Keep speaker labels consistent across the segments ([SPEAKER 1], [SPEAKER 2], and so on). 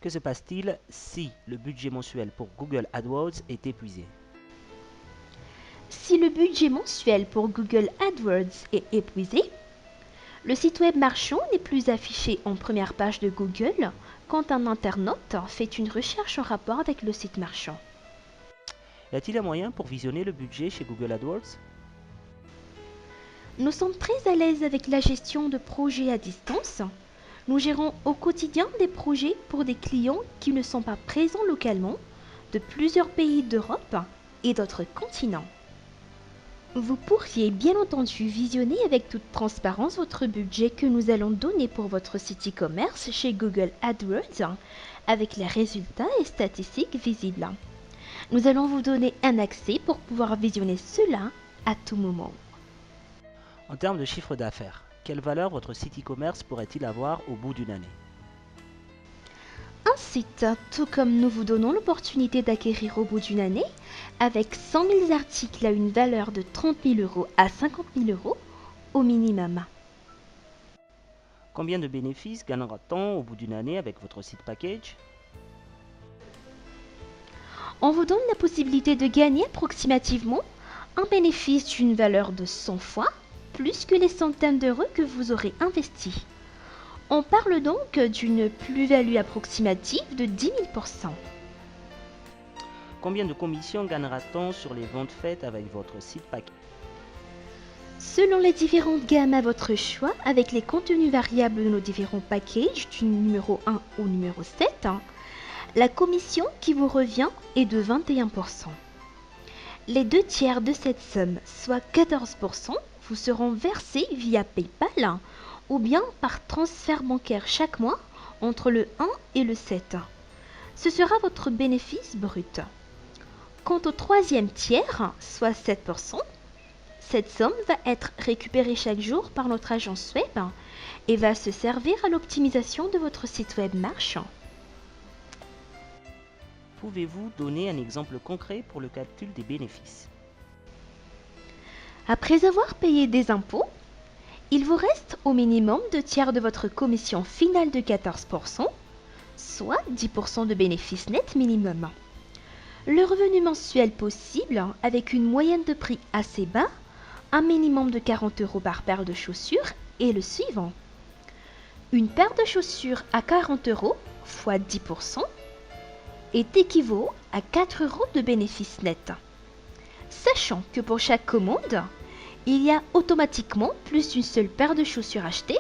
[SPEAKER 1] Que se passe-t-il si le budget mensuel pour Google AdWords est épuisé?
[SPEAKER 2] Si le budget mensuel pour Google AdWords est épuisé, le site web marchand n'est plus affiché en première page de Google quand un internaute fait une recherche en rapport avec le site marchand.
[SPEAKER 1] Y a-t-il un moyen pour visionner le budget chez Google AdWords?
[SPEAKER 2] Nous sommes très à l'aise avec la gestion de projets à distance. Nous gérons au quotidien des projets pour des clients qui ne sont pas présents localement, de plusieurs pays d'Europe et d'autres continents. Vous pourriez bien entendu visionner avec toute transparence votre budget que nous allons donner pour votre site e-commerce chez Google AdWords avec les résultats et statistiques visibles. Nous allons vous donner un accès pour pouvoir visionner cela à tout moment.
[SPEAKER 1] En termes de chiffre d'affaires, quelle valeur votre site e-commerce pourrait-il avoir au bout d'une année?
[SPEAKER 2] Un site, tout comme nous vous donnons l'opportunité d'acquérir au bout d'une année, avec 100 000 articles à une valeur de 30 000 euros à 50 000 euros au minimum.
[SPEAKER 1] Combien de bénéfices gagnera-t-on au bout d'une année avec votre site package?
[SPEAKER 2] On vous donne la possibilité de gagner approximativement un bénéfice d'une valeur de 100 fois plus que les centaines d'euros que vous aurez investis. On parle donc d'une plus-value approximative de 10 000%.
[SPEAKER 1] Combien de commissions gagnera-t-on sur les ventes faites avec votre site package?
[SPEAKER 2] Selon les différentes gammes à votre choix, avec les contenus variables de nos différents packages du numéro 1 au numéro 7, la commission qui vous revient est de 21%. Les 2/3 de cette somme, soit 14%, vous seront versés via PayPal ou bien par transfert bancaire chaque mois entre le 1 et le 7. Ce sera votre bénéfice brut. Quant au troisième tiers, soit 7%, cette somme va être récupérée chaque jour par notre agence web et va se servir à l'optimisation de votre site web marchand.
[SPEAKER 1] Pouvez-vous donner un exemple concret pour le calcul des bénéfices?
[SPEAKER 2] Après avoir payé des impôts, il vous reste au minimum 2/3 de votre commission finale de 14%, soit 10% de bénéfice net minimum. Le revenu mensuel possible, avec une moyenne de prix assez bas, un minimum de 40 euros par paire de chaussures, est le suivant. Une paire de chaussures à 40 euros fois 10% est équivaut à 4 euros de bénéfice net. Sachant que pour chaque commande, il y a automatiquement plus d'une seule paire de chaussures achetées,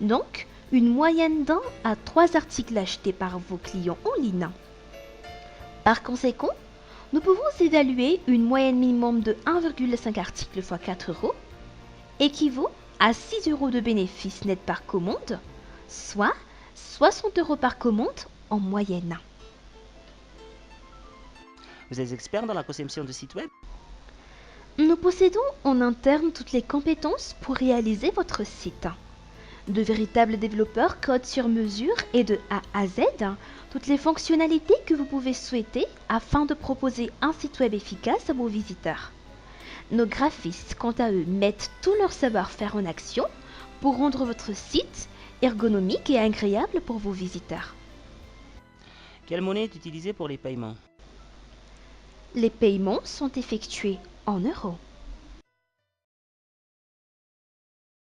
[SPEAKER 2] donc une moyenne d'1 à 3 articles achetés par vos clients en ligne. Par conséquent, nous pouvons évaluer une moyenne minimum de 1,5 articles x 4 euros, équivaut à 6 euros de bénéfice net par commande, soit 60 euros par commande en moyenne.
[SPEAKER 1] Vous êtes expert dans la conception de sites web?
[SPEAKER 2] Nous possédons en interne toutes les compétences pour réaliser votre site. De véritables développeurs codent sur mesure et de A à Z toutes les fonctionnalités que vous pouvez souhaiter afin de proposer un site web efficace à vos visiteurs. Nos graphistes, quant à eux, mettent tout leur savoir-faire en action pour rendre votre site ergonomique et agréable pour vos visiteurs.
[SPEAKER 1] Quelle monnaie est utilisée pour les paiements?
[SPEAKER 2] Les paiements sont effectués en euros.